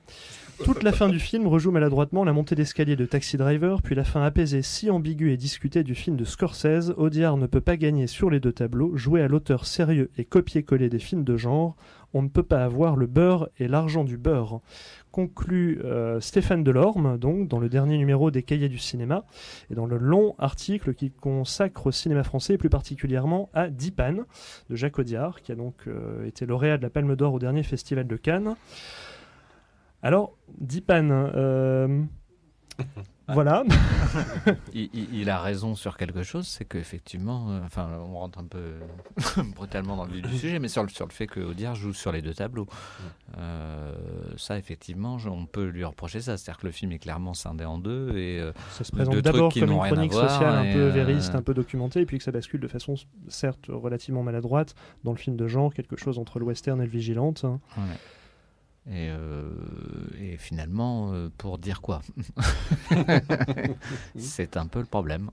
[SPEAKER 2] Toute la fin du film rejoue maladroitement la montée d'escalier de Taxi Driver, puis la fin apaisée si ambiguë et discutée du film de Scorsese. Audiard ne peut pas gagner sur les deux tableaux. Jouer à l'auteur sérieux et copier-coller des films de genre, on ne peut pas avoir le beurre et l'argent du beurre. Conclut Stéphane Delorme, donc, dans le dernier numéro des Cahiers du cinéma, et dans le long article qu'il consacre au cinéma français, et plus particulièrement à Dipan, de Jacques Audiard, qui a donc été lauréat de la Palme d'Or au dernier Festival de Cannes. Alors, Dipan, voilà.
[SPEAKER 6] Il a raison sur quelque chose, c'est qu'effectivement, on rentre un peu brutalement dans le vif du sujet, mais sur le fait que Audiard joue sur les deux tableaux. Ça, effectivement, on peut lui reprocher ça. C'est-à-dire que le film est clairement scindé en deux. Et,
[SPEAKER 2] ça se présente d'abord comme une chronique sociale un peu vériste, un peu documentée, et puis que ça bascule de façon, certes, relativement maladroite, dans le film de genre, quelque chose entre le western et le vigilante.
[SPEAKER 6] Ouais. Et finalement, pour dire quoi? C'est un peu le problème.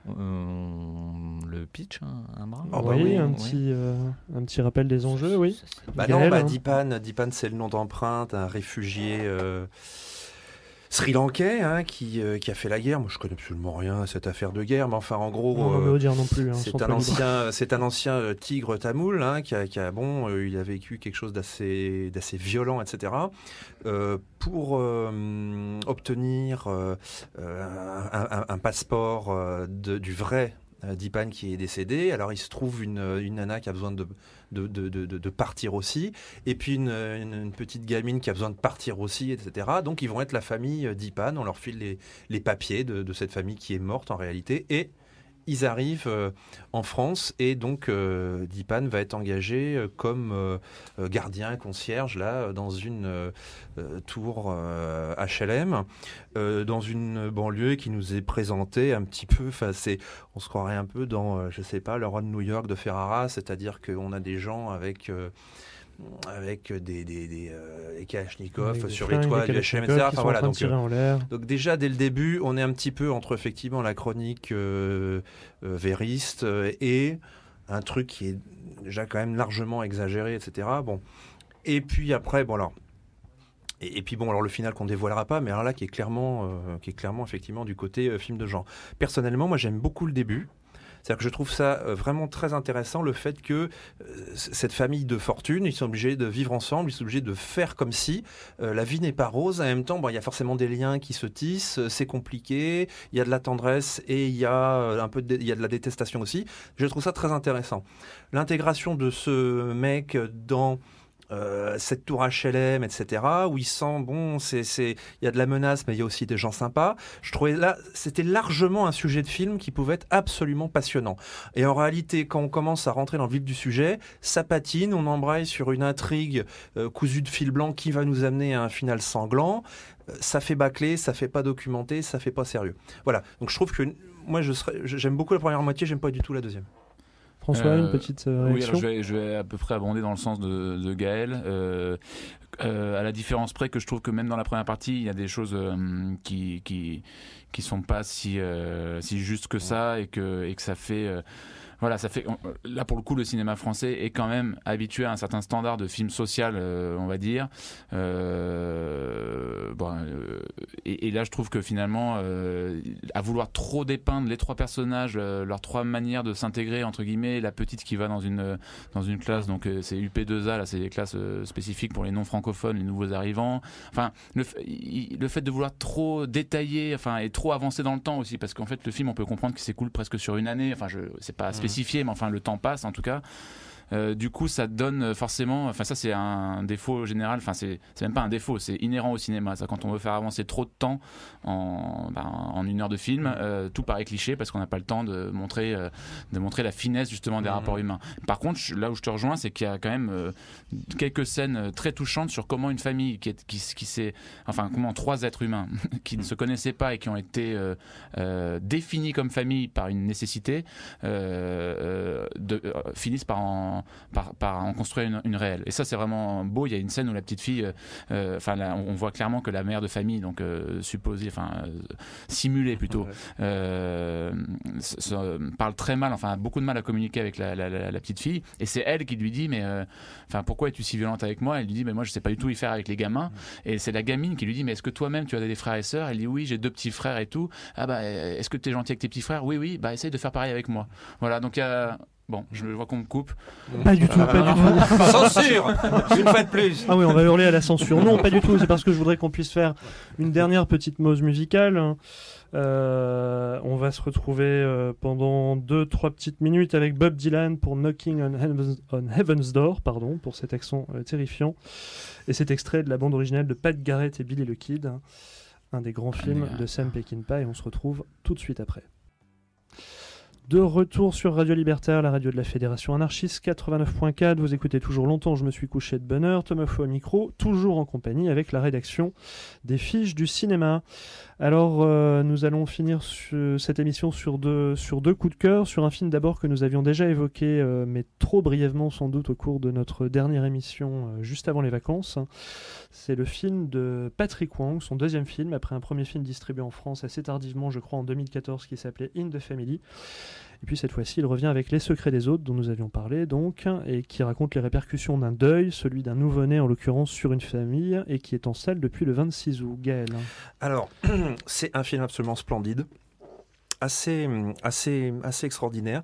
[SPEAKER 6] Le pitch, un bras?
[SPEAKER 2] Oui, un petit rappel des enjeux, oui.
[SPEAKER 4] Dipan, c'est le nom d'emprunt d'un réfugié sri-lankais qui a fait la guerre. Moi, je connais absolument rien à cette affaire de guerre, mais enfin, en gros, c'est un ancien tigre tamoul il a vécu quelque chose d'assez violent, etc. Pour obtenir un passeport du vrai Dipan qui est décédée. Alors il se trouve une nana qui a besoin de partir aussi, et puis une petite gamine qui a besoin de partir aussi, etc. Donc ils vont être la famille Dipan, on leur file les papiers de cette famille qui est morte en réalité, et ils arrivent en France, et donc Dipan va être engagé comme gardien et concierge là, dans une tour HLM, dans une banlieue qui nous est présentée un petit peu, on se croirait un peu dans, je sais pas, le roi de New York de Ferrara, c'est-à-dire qu'on a des gens avec des Kalachnikov sur les toits du HLM, etc.
[SPEAKER 2] Enfin, voilà,
[SPEAKER 4] donc déjà dès le début, on est un petit peu entre effectivement la chronique vériste et un truc qui est déjà quand même largement exagéré, etc. Bon, et puis après, bon alors. Et puis bon, alors le final qu'on ne dévoilera pas, mais alors là qui est clairement effectivement du côté film de genre. Personnellement, moi j'aime beaucoup le début. C'est-à-dire que je trouve ça vraiment très intéressant, le fait que cette famille de fortune, ils sont obligés de vivre ensemble, ils sont obligés de faire comme si la vie n'est pas rose. En même temps, il y a forcément des liens qui se tissent, c'est compliqué, il y a de la tendresse et il y a il y a de la détestation aussi. Je trouve ça très intéressant. L'intégration de ce mec dans cette tour HLM, etc., où il sent, bon, il y a de la menace, mais il y a aussi des gens sympas. Je trouvais là, c'était largement un sujet de film qui pouvait être absolument passionnant. Et en réalité, quand on commence à rentrer dans le vif du sujet, ça patine, on embraye sur une intrigue cousue de fil blanc qui va nous amener à un final sanglant. Ça fait bâclé, ça fait pas documenté, ça fait pas sérieux. Voilà. Donc je trouve que moi, j'aime beaucoup la première moitié, j'aime pas du tout la deuxième.
[SPEAKER 2] François, une petite réaction.
[SPEAKER 5] Oui, alors je vais à peu près abonder dans le sens de Gaël. À la différence près que je trouve que même dans la première partie, il y a des choses qui sont pas si justes que ça, et que ça fait... Voilà, ça fait là pour le coup le cinéma français est quand même habitué à un certain standard de film social, on va dire. Et là, je trouve que finalement, à vouloir trop dépeindre les trois personnages, leurs trois manières de s'intégrer entre guillemets, la petite qui va dans une classe, donc c'est UP2A, là, c'est des classes spécifiques pour les non francophones, les nouveaux arrivants. Enfin, le fait de vouloir trop détailler, enfin, et trop avancer dans le temps aussi, parce qu'en fait, le film, on peut comprendre qu'il s'écoule presque sur une année. Enfin, c'est pas spécifié, mais enfin le temps passe en tout cas. Du coup, ça donne forcément. Enfin, ça, c'est un défaut général. Enfin, c'est même pas un défaut, c'est inhérent au cinéma. Ça, quand on veut faire avancer trop de temps en une heure de film, tout paraît cliché parce qu'on n'a pas le temps de montrer la finesse justement des rapports humains. Par contre, là où je te rejoins, c'est qu'il y a quand même quelques scènes très touchantes sur comment une famille comment trois êtres humains qui ne se connaissaient pas et qui ont été définis comme famille par une nécessité finissent par en construire une réelle. Et ça, c'est vraiment beau. Il y a une scène où la petite fille, on voit clairement que la mère de famille, donc simulée plutôt, parle très mal, enfin a beaucoup de mal à communiquer avec la petite fille. Et c'est elle qui lui dit, mais pourquoi es-tu si violente avec moi? Elle lui dit, mais moi je sais pas du tout y faire avec les gamins. Et c'est la gamine qui lui dit, mais est-ce que toi-même tu as des frères et sœurs? Elle dit, oui, j'ai 2 petits frères et tout. Ah bah, est-ce que tu es gentil avec tes petits frères? Oui, bah essaye de faire pareil avec moi. Voilà, donc il y a... Bon, je vois qu'on me coupe.
[SPEAKER 2] Pas du tout, pas du tout.
[SPEAKER 4] Censure, une fois de plus.
[SPEAKER 2] Ah oui, on va hurler à la censure. Non, pas du tout. C'est parce que je voudrais qu'on puisse faire une dernière petite pause musicale. On va se retrouver pendant 2-3 petites minutes avec Bob Dylan pour Knocking on Heaven's Door, pour cet accent terrifiant. Et cet extrait de la bande originale de Pat Garrett et Billy the Kid, un des grands films de Sam Peckinpah, et on se retrouve tout de suite après. De retour sur Radio Libertaire, la radio de la Fédération Anarchiste 89.4. Vous écoutez toujours Longtemps, je me suis couché de bonne heure. Thomas Faux au micro, toujours en compagnie avec la rédaction des Fiches du cinéma. Alors, nous allons finir cette émission sur deux coups de cœur. Sur un film d'abord que nous avions déjà évoqué, mais trop brièvement sans doute au cours de notre dernière émission, juste avant les vacances. C'est le film de Patrick Wang, son deuxième film, après un premier film distribué en France assez tardivement, je crois en 2014, qui s'appelait In the Family. Et puis cette fois-ci, il revient avec Les Secrets des Autres, dont nous avions parlé donc, et qui raconte les répercussions d'un deuil, celui d'un nouveau-né en l'occurrence, sur une famille, et qui est en salle depuis le 26 août. Gaël.
[SPEAKER 4] Alors, c'est un film absolument splendide, assez extraordinaire.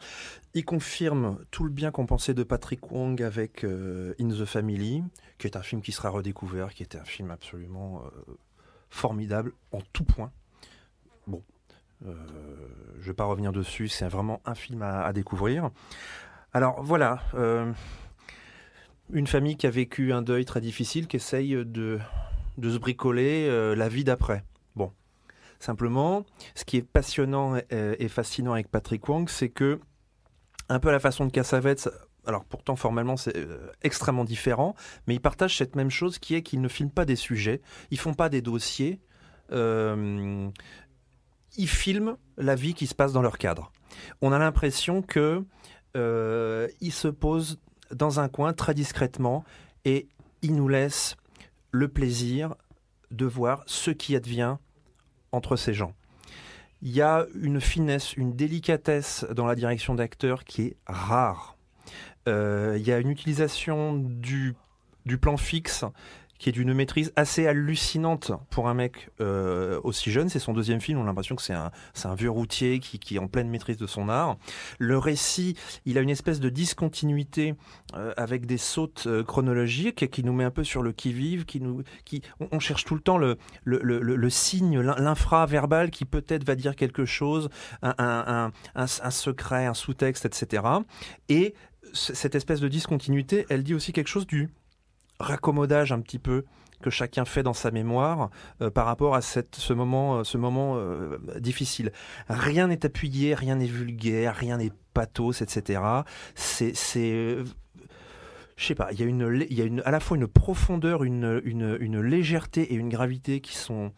[SPEAKER 4] Il confirme tout le bien qu'on pensait de Patrick Wang avec In the Family, qui est un film qui sera redécouvert, qui était un film absolument formidable en tout point. Bon. Je ne vais pas revenir dessus, c'est vraiment un film à découvrir. Alors voilà, une famille qui a vécu un deuil très difficile, qui essaye de se bricoler la vie d'après. Bon, simplement, ce qui est passionnant et fascinant avec Patrick Wang, c'est que, un peu à la façon de Cassavetes, alors pourtant formellement c'est extrêmement différent, mais ils partagent cette même chose qui est qu'ils ne filment pas des sujets, ils font pas des dossiers, ils filment la vie qui se passe dans leur cadre. On a l'impression que ils se posent dans un coin très discrètement et ils nous laissent le plaisir de voir ce qui advient entre ces gens. Il y a une finesse, une délicatesse dans la direction d'acteur qui est rare. Il y a une utilisation du plan fixe qui est d'une maîtrise assez hallucinante pour un mec aussi jeune. C'est son deuxième film, on a l'impression que c'est un vieux routier qui est en pleine maîtrise de son art. Le récit, il a une espèce de discontinuité avec des sautes chronologiques qui nous met un peu sur le qui-vive, on cherche tout le temps le signe, l'infra-verbal qui peut-être va dire quelque chose, un secret, un sous-texte, etc. Et cette espèce de discontinuité, elle dit aussi quelque chose du raccommodage un petit peu que chacun fait dans sa mémoire par rapport à ce moment difficile. Rien n'est appuyé, rien n'est vulgaire, rien n'est pathos, etc. Je sais pas, il y a à la fois une profondeur, une légèreté et une gravité qui sont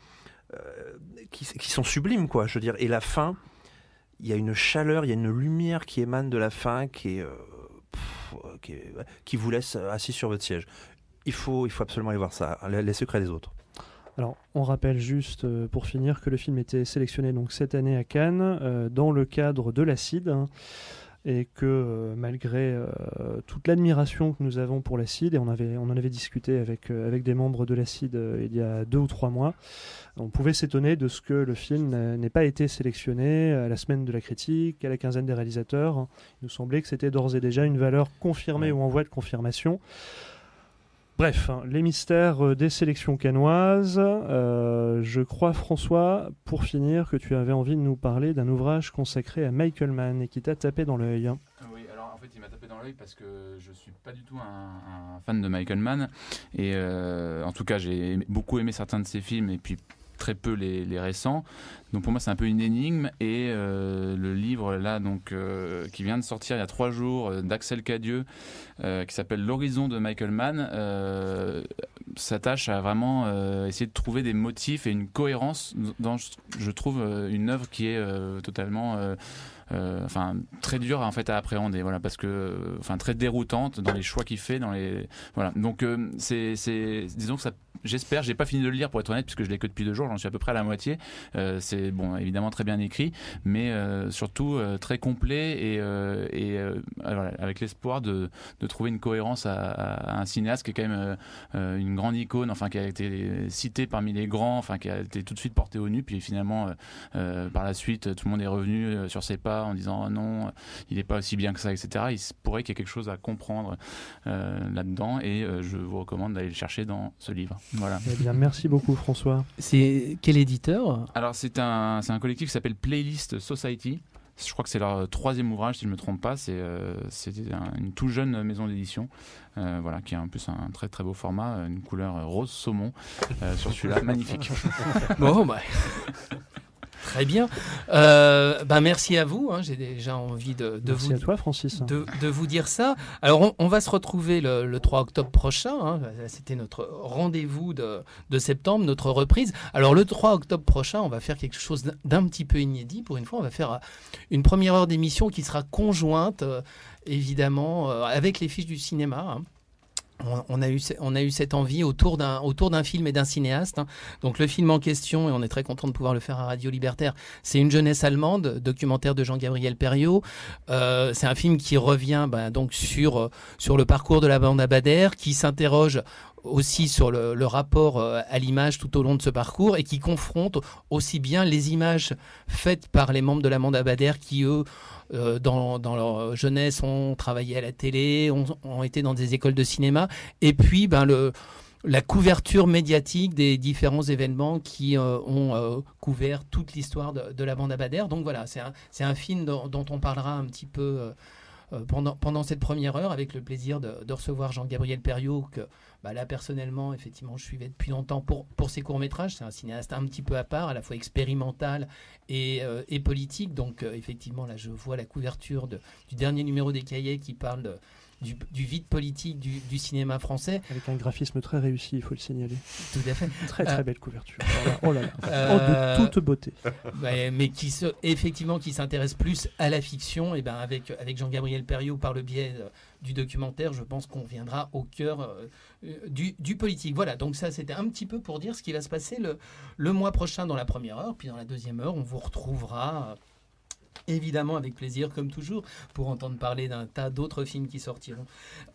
[SPEAKER 4] sublimes, quoi. Je veux dire, et la fin, il y a une chaleur, il y a une lumière qui émane de la fin qui vous laisse assis sur votre siège. Il faut absolument aller voir ça, Les secrets des autres.
[SPEAKER 2] Alors, on rappelle juste, pour finir, que le film était sélectionné donc, cette année à Cannes, dans le cadre de l'Acide, hein, et que malgré toute l'admiration que nous avons pour l'Acide, et on en avait discuté avec des membres de l'Acide il y a 2 ou 3 mois, on pouvait s'étonner de ce que le film n'ait pas été sélectionné à la semaine de la critique, à la quinzaine des réalisateurs. Il nous semblait que c'était d'ores et déjà une valeur confirmée ou en voie de confirmation. Bref, les mystères des sélections cannoises. Je crois, François, pour finir, que tu avais envie de nous parler d'un ouvrage consacré à Michael Mann et qui t'a tapé dans l'œil.
[SPEAKER 5] Oui, alors en fait, il m'a tapé dans l'œil parce que je suis pas du tout un fan de Michael Mann. Et en tout cas, j'ai beaucoup aimé certains de ses films et puis très peu les récents. Donc pour moi, c'est un peu une énigme. Et le livre là, donc qui vient de sortir il y a 3 jours d'Axel Cadieux, qui s'appelle L'horizon de Michael Mann, s'attache à vraiment essayer de trouver des motifs et une cohérence dans, je trouve, une œuvre qui est totalement très dure en fait à appréhender, voilà, parce que très déroutante dans les choix qu'il fait, voilà. Donc disons que ça, j'espère, j'ai pas fini de le lire pour être honnête, puisque je l'ai que depuis 2 jours, j'en suis à peu près à la moitié. C'est bon, évidemment très bien écrit, mais surtout très complet et voilà, avec l'espoir de trouver une cohérence à un cinéaste qui est quand même une grande icône, qui a été cité parmi les grands, qui a été tout de suite porté au nu, puis finalement par la suite tout le monde est revenu sur ses pas en disant non, il n'est pas aussi bien que ça, etc. Il pourrait qu'il y ait quelque chose à comprendre là-dedans, et je vous recommande d'aller le chercher dans ce livre. Voilà.
[SPEAKER 2] Eh bien, merci beaucoup, François.
[SPEAKER 1] C'est quel éditeur ?
[SPEAKER 5] Alors c'est un collectif qui s'appelle Playlist Society. Je crois que c'est leur 3e ouvrage, si je ne me trompe pas. C'est une tout jeune maison d'édition, voilà, qui a en plus un très très beau format, une couleur rose saumon sur celui-là, magnifique.
[SPEAKER 1] Bon, bah. Très bien. Merci à vous. J'ai déjà envie de
[SPEAKER 2] merci
[SPEAKER 1] vous,
[SPEAKER 2] à toi, Francis.
[SPEAKER 1] De vous dire ça. Alors, on va se retrouver le 3 octobre prochain. C'était notre rendez-vous de septembre, notre reprise. Alors, le 3 octobre prochain, on va faire quelque chose d'un petit peu inédit. Pour une fois, on va faire une première heure d'émission qui sera conjointe, évidemment, avec les fiches du cinéma. On a eu cette envie autour d'un film et d'un cinéaste. Donc le film en question, et on est très content de pouvoir le faire à Radio Libertaire, c'est Une jeunesse allemande, documentaire de Jean-Gabriel Perriot. C'est un film qui revient donc sur le parcours de la bande à Bader, qui s'interroge aussi sur le rapport à l'image tout au long de ce parcours, et qui confronte aussi bien les images faites par les membres de la bande à Bader qui, eux, dans leur jeunesse, ont travaillé à la télé, ont été dans des écoles de cinéma, et puis la couverture médiatique des différents événements qui ont couvert toute l'histoire de la bande à Bader. Donc voilà, c'est un film dont on parlera un petit peu pendant cette première heure, avec le plaisir de recevoir Jean-Gabriel Perriot, que là personnellement, effectivement, je suivais depuis longtemps pour ses courts-métrages. C'est un cinéaste un petit peu à part, à la fois expérimental et politique. Donc effectivement, là, je vois la couverture du dernier numéro des Cahiers qui parle du vide politique du cinéma français.
[SPEAKER 2] Avec un graphisme très réussi, il faut le signaler.
[SPEAKER 1] Tout à fait.
[SPEAKER 2] Très belle couverture. Oh là là. De toute beauté.
[SPEAKER 1] Mais effectivement, qui s'intéresse plus à la fiction. Et avec Jean-Gabriel Perriot, par le biais du documentaire, je pense qu'on viendra au cœur du politique. Voilà, donc ça, c'était un petit peu pour dire ce qui va se passer le mois prochain dans la première heure. Puis dans la deuxième heure, on vous retrouvera... évidemment avec plaisir comme toujours pour entendre parler d'un tas d'autres films qui sortiront.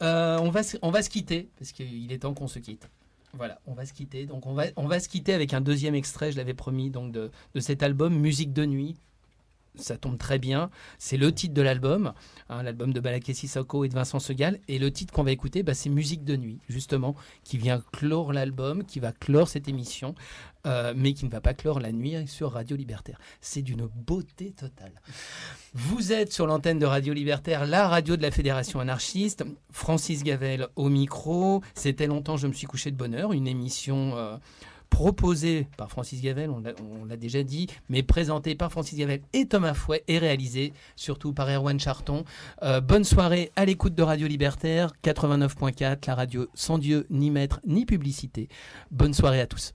[SPEAKER 1] On va se quitter parce qu'il est temps qu'on se quitte. Voilà, on va se quitter. Donc on va se quitter avec un deuxième extrait, je l'avais promis, donc de cet album Musique de nuit. Ça tombe très bien, c'est le titre de l'album, l'album de Balaké Sissoko et de Vincent Segal, et le titre qu'on va écouter, c'est Musique de nuit, justement, qui vient clore l'album, qui va clore cette émission, mais qui ne va pas clore la nuit sur Radio Libertaire. C'est d'une beauté totale. Vous êtes sur l'antenne de Radio Libertaire, la radio de la Fédération anarchiste, Francis Gavel au micro. C'était longtemps, je me suis couché de bonne heure, une émission... proposé par Francis Gavel, on l'a déjà dit, mais présenté par Francis Gavel et Thomas Fouet et réalisé surtout par Erwan Charton. Bonne soirée à l'écoute de Radio Libertaire, 89.4, la radio sans Dieu, ni maître, ni publicité. Bonne soirée à tous.